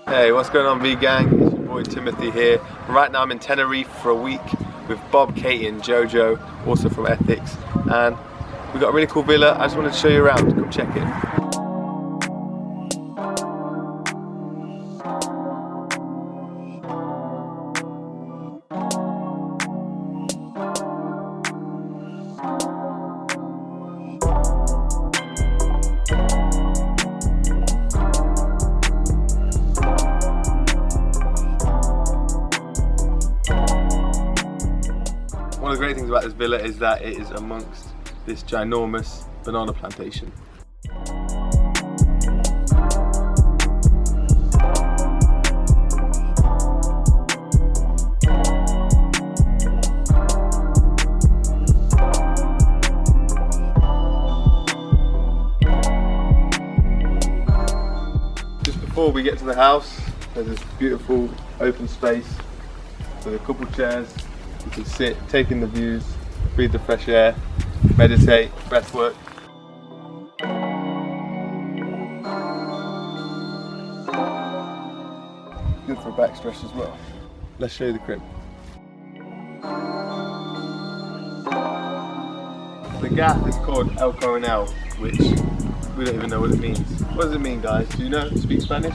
Hey, what's going on, V Gang? It's your boy Timothy here. Right now I'm in Tenerife for a week with Bob, Katie and Jojo, also from ETHCS, and we've got a really cool villa. I just wanted to show you around. Come check it. One of the great things about this villa is that it is amongst this ginormous banana plantation. Just before we get to the house, there's this beautiful open space with a couple chairs. You can sit, take in the views, breathe the fresh air, meditate, breath work. Good for a back stretch as well. Let's show you the crib. The gaff is called El Coronel, which we don't even know what it means. What does it mean, guys? Do you know? Speak Spanish?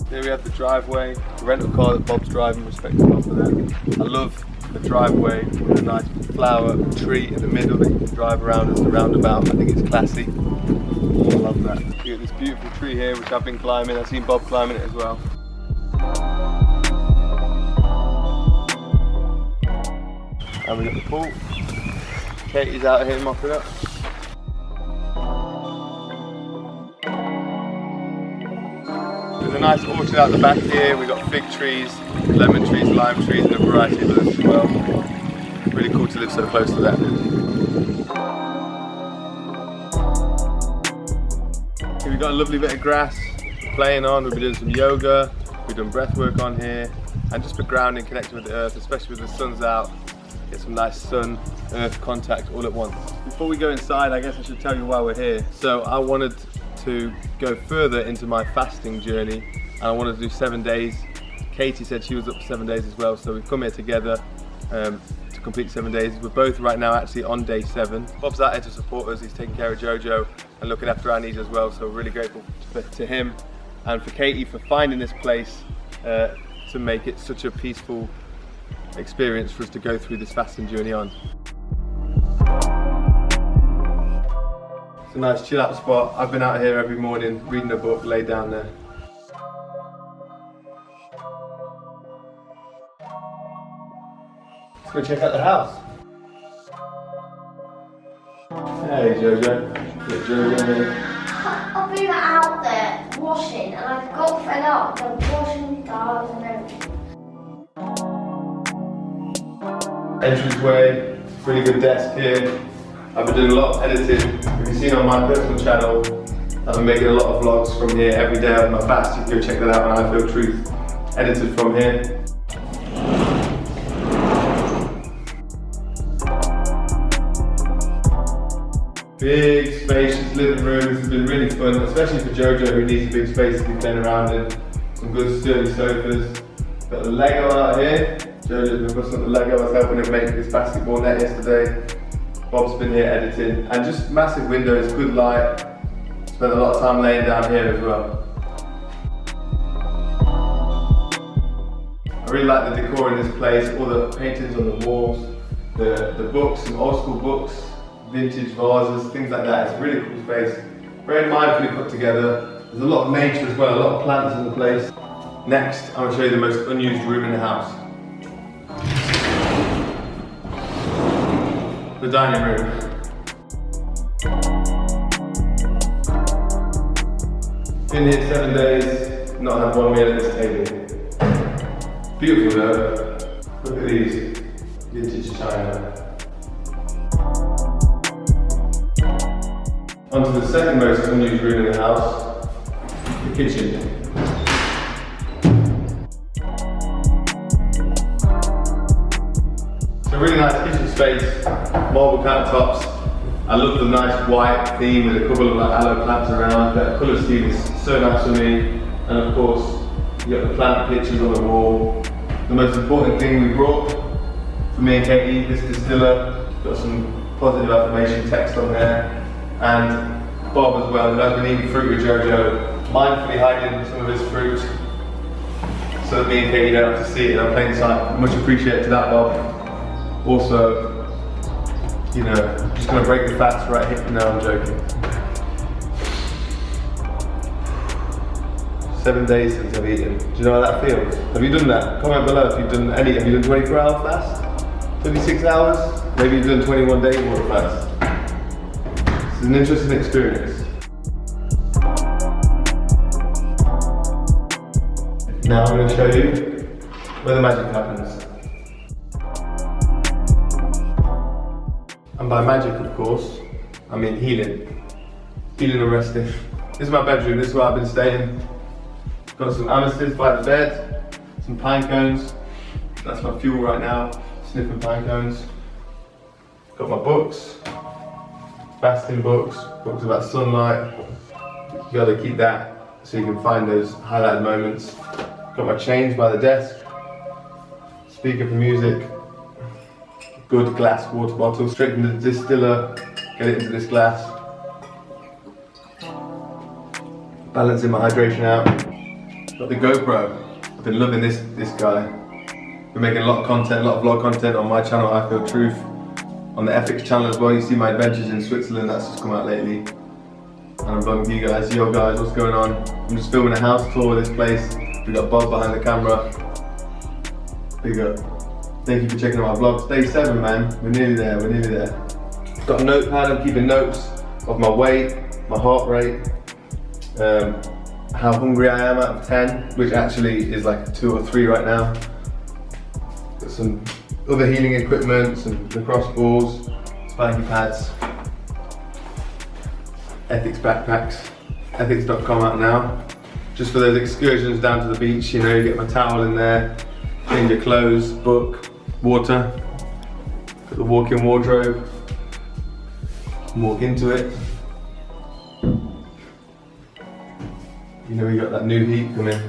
Here we have the driveway, the rental car that Bob's driving, respect to Bob for that. I love the driveway with a nice flower tree in the middle that you can drive around as a roundabout. I think it's classy. I love that. You got this beautiful tree here which I've been climbing. I've seen Bob climbing it as well. And we got the pool. Katie's out here mopping up. There's a nice orchard out the back here. We've got fig trees, lemon trees, lime trees, and a variety of others as well. Really cool to live so close to that. Here we've got a lovely bit of grass playing on. We'll be doing some yoga, we've done breath work on here, and just for grounding, connecting with the earth, especially with the sun's out. Get some nice sun-earth contact all at once. Before we go inside, I guess I should tell you why we're here. So I wanted to go further into my fasting journey, and I wanted to do 7 days. Katie said she was up for 7 days as well, so we've come here together to complete 7 days. We're both right now actually on day 7. Bob's out here to support us. He's taking care of Jojo and looking after our needs as well, so we're really grateful to him and for Katie for finding this place to make it such a peaceful experience for us to go through this fasting journey on. It's a nice chill out spot. I've been out here every morning reading a book, laid down there. Let's go check out the house. Hey Jojo. Get Jojo here. I've been out there washing and I've got fed up with washing cars and everything. Entranceway, really good desk here. I've been doing a lot of editing. If you've seen on my personal channel, I've been making a lot of vlogs from here every day of my fast. You can go check that out on I Feel Truth, edited from here. Big, spacious living room. This has been really fun, especially for Jojo who needs a big space to be playing around in. Some good sturdy sofas. Got the Lego out here. Jojo's been busting up the Lego. I was helping him make this basketball net yesterday. Bob's been here editing, and just massive windows, good light. Spent a lot of time laying down here as well. I really like the decor in this place, all the paintings on the walls, the books, some old school books, vintage vases, things like that. It's a really cool space. Very mindfully put together. There's a lot of nature as well, a lot of plants in the place. Next, I'm going to show you the most unused room in the house. The dining room. Been here 7 days, not had one meal at this table. Beautiful though. Look at these vintage china. On to the second most unused room in the house, the kitchen. a really nice kitchen space, marble countertops. I love the nice white theme with a couple of like aloe plants around. That colour scheme is so nice for me. And of course, you got the plant pictures on the wall. The most important thing we brought for me and Katie, this distiller, got some positive affirmation text on there. And Bob as well, who has been eating fruit with Jojo, mindfully hiding some of his fruit so that me and Katie don't have to see it in plain sight. Much appreciated to that, Bob. Also, you know, just gonna break the fast right here. No, I'm joking. 7 days since I've eaten. Do you know how that feels? Have you done that? Comment below if you've done any. Have you done 24-hour fast? 26 hours? Maybe you've done 21-day water fast. It's an interesting experience. Now I'm going to show you where the magic happens. And by magic, of course, I mean healing. Healing and resting. This is my bedroom, this is where I've been staying. Got some amethyst by the bed, some pine cones. That's my fuel right now, sniffing pine cones. Got my books, fasting books, books about sunlight. You gotta keep that so you can find those highlighted moments. Got my change by the desk, speaker for music, good glass water bottle, straight from the distiller, get it into this glass. Balancing my hydration out. Got the GoPro, I've been loving this guy. Been making a lot of content, a lot of vlog content on my channel, I Feel Truth. On the ETHCS channel as well, you see my adventures in Switzerland, that's just come out lately. And I'm vlogging you guys, yo guys, what's going on? I'm just filming a house tour of this place. We got Bob behind the camera. Big up. Thank you for checking out my vlogs. Day 7, man. We're nearly there, we're nearly there. Got a notepad, I'm keeping notes of my weight, my heart rate, how hungry I am out of 10, which actually is like 2 or 3 right now. Got some other healing equipment, some lacrosse balls, spiky pads, ETHCS backpacks, ETHCS.com out now. Just for those excursions down to the beach, you know, you get my towel in there, change your clothes, book, water. Got the walk-in wardrobe, walk into it. You know we got that new heat coming.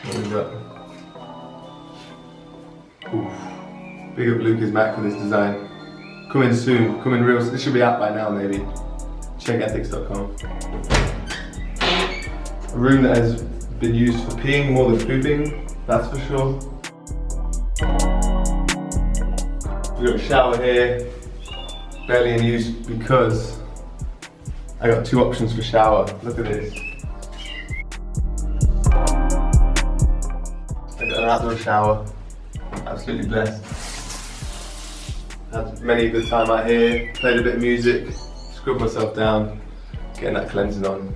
What we got? Oof. Big up Lucas Mac for this design. Coming soon, coming real. This should be out by now maybe. Check ETHCS.com. A room that has been used for peeing more than pooping, that's for sure. We've got a shower here, barely in use because I got 2 options for shower. Look at this. I got an outdoor shower. Absolutely blessed. Had many a good time out here. Played a bit of music. Scrubbed myself down. Getting that cleansing on.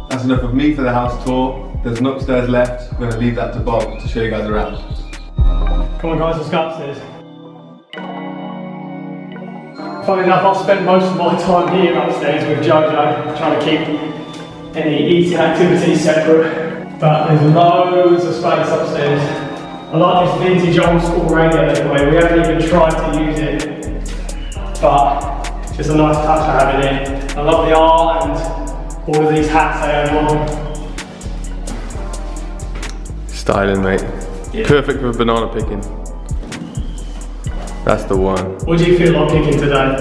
That's enough of me for the house tour. There's an upstairs left. I'm going to leave that to Bob to show you guys around. Come on guys, let's go upstairs. Funny enough, I've spent most of my time here upstairs with Jojo, trying to keep any eating activities separate. But there's loads of space upstairs. I like this vintage old school radio anyway. We haven't even tried to use it, but it's just a nice touch to have in it. I love the art and all of these hats they have on. Styling, mate. Yeah. Perfect for banana picking. That's the one. What do you feel like picking today?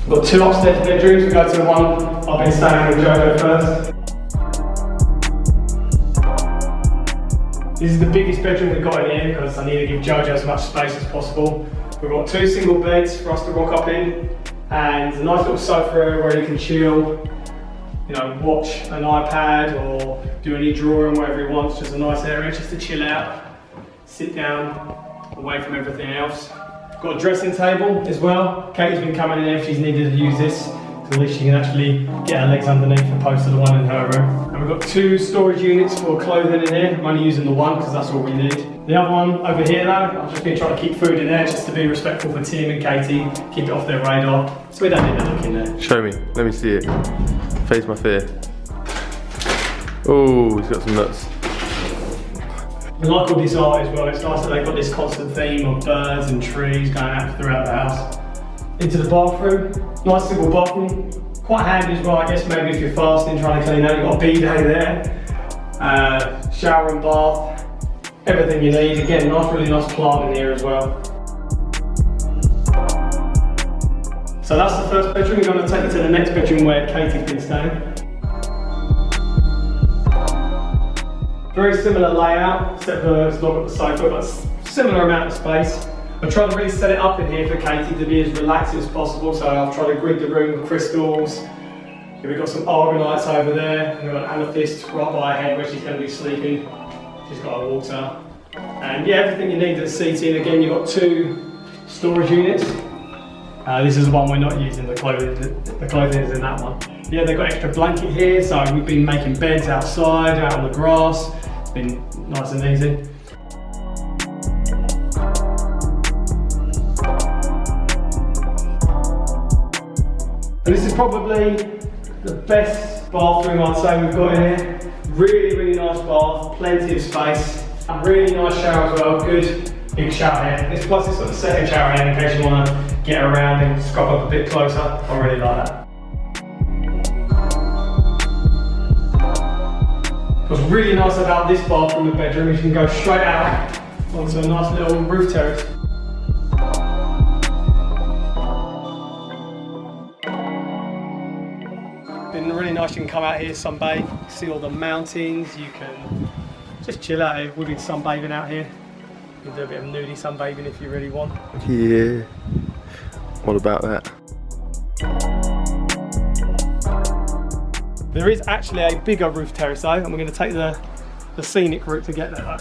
We've got 2 upstairs bedrooms. We go to the one I've been staying with Jojo first. This is the biggest bedroom we've got in here because I need to give Jojo as much space as possible. We've got 2 single beds for us to rock up in and a nice little sofa area where you can chill, you know, watch an iPad or do any drawing, whatever he wants. Just a nice area just to chill out, sit down, away from everything else. Got a dressing table as well. Katie's been coming in here, she's needed to use this so at least she can actually get her legs underneath opposed to the one in her room. And we've got 2 storage units for clothing in here. I'm only using the one because that's all we need. The other one over here though, I've just been trying to keep food in there just to be respectful for Tim and Katie, keep it off their radar. So we don't need to look in there. Show me, let me see it. Face my fear. Oh, he's got some nuts. I like all this art as well. It's nice that they've got this constant theme of birds and trees going out throughout the house. Into the bathroom, nice simple bathroom. Quite handy as well, I guess maybe if you're fasting, trying to clean out, you've got a B-day there. Shower and bath, everything you need. Again, really nice plant in here as well. So that's the first bedroom. We're going to take you to the next bedroom where Katie's been staying. Very similar layout, except for it's not got the sofa, but similar amount of space. I tried to really set it up in here for Katie to be as relaxed as possible, so I've tried to grid the room with crystals. We've got some argonites over there, and we've got an amethyst right by her head where she's going to be sleeping. She's got her water. And yeah, everything you need that's seating. Again, you've got 2 storage units. This is the one we're not using, the clothing is in that one. Yeah, they've got extra blanket here, so we've been making beds outside, out on the grass. It's been nice and easy. And this is probably the best bathroom I'd say we've got in here. Really nice bath, plenty of space. A really nice shower as well, good big shower head. Plus it's got the second shower head in case you want to get around and scrub up a bit closer. I really like that. What's really nice about this bathroom and bedroom is you can go straight out onto a nice little roof terrace. Been really nice, you can come out here, sunbathe, see all the mountains, you can just chill out here. We've been sunbathing out here. You can do a bit of nudie sunbathing if you really want. Yeah, what about that? There is actually a bigger roof terrace though, and we're going to take the scenic route to get there though.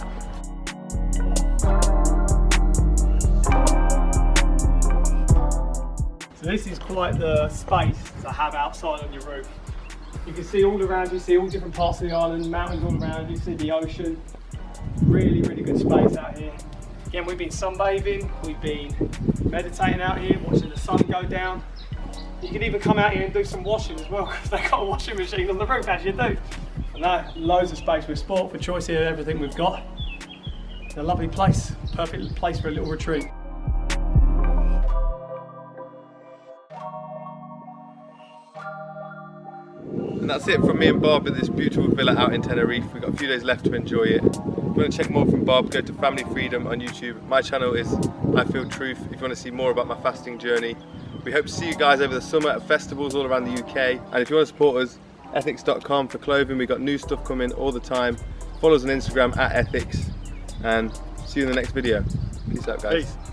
So this is quite the space to have outside on your roof. You can see all around you, see all different parts of the island, mountains all around you, see the ocean. Really good space out here. Again, we've been sunbathing, we've been meditating out here, watching the sun go down. You can even come out here and do some washing as well, because they've got a washing machine on the roof, as you do. And no, loads of space. We've sport for choice here, everything we've got. It's a lovely place, perfect place for a little retreat. And that's it from me and Bob at this beautiful villa out in Tenerife. We've got a few days left to enjoy it. If you want to check more from Bob, go to Family Freedom on YouTube. My channel is I Feel Truth if you want to see more about my fasting journey. We hope to see you guys over the summer at festivals all around the UK. And if you want to support us, ETHCS.com for clothing. We've got new stuff coming all the time. Follow us on Instagram at ETHCS. And see you in the next video. Peace out, guys. Peace.